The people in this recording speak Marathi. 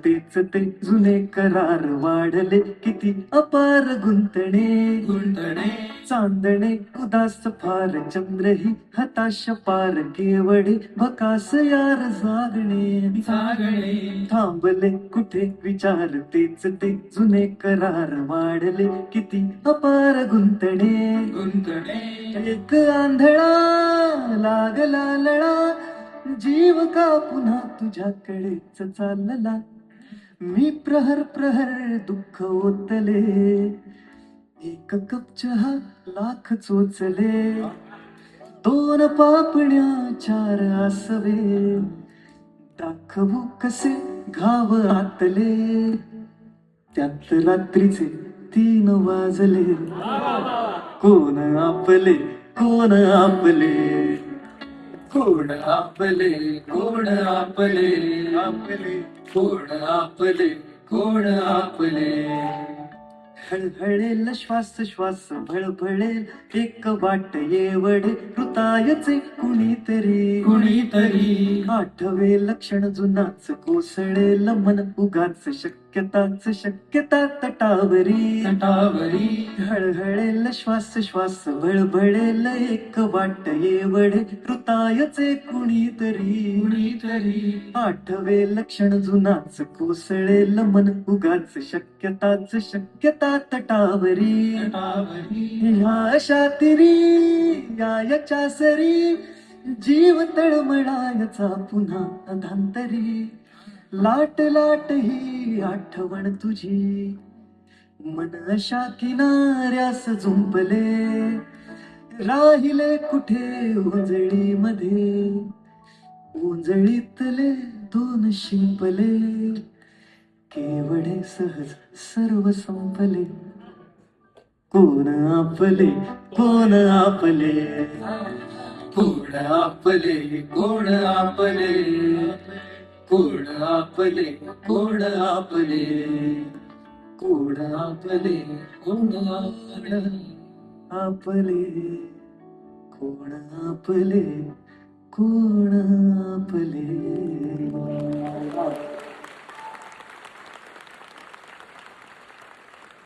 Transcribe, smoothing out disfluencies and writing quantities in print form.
तेच ते जुने करार वाढले किती अपार गुंतणे चांदणे उदास फार चंद्रही हताश पार केवढे भकास यार जागणे थांबले कुठे विचार तेच ते जुने करार वाढले किती अपार गुंतणे एक आंधळा लागला लळा जीव का पुन्हा तुझ्याकडेच चालला मी प्रहर प्रहर दुःख ओतले एक कप चहा लाख चोचले दोन पापण्या चार आसवे दाखवू कसे घाव आतले त्यात रात्रीचे 3 वाजले कोण आपले कोण आपले कोण आपले कोण आपले आपले कोण आपले कोण आपले हळहळेल श्वास श्वास भळभळेल एक वाट येवडे हृदयाचे कुणीतरी आठवे लक्षण जुनाच कोसळेल मन उगाच शक्यता तटावरी हळहळेल श्वास श्वास भळभळेल एक वाट येवडे हृदयाचे कुणीतरी आठवे लक्षण जुनाच कोसळेल मन उगाच शक्यता तटावरी ह्या अशा तिरी याच्या सरी जीव तळमळायचा पुन्हा अधांतरी लाट ही आठवण तुझी मन अशा किनाऱ्यास झुंपले राहिले कुठे ओंजळीतले 2 शिंपले केवढे सहज सर्व संपले कोण आपले कोण आपले कोण आपले कोण आपले कोण आपले कोण आपले कोण आपले कोण आपले कोण आपले कोण आपले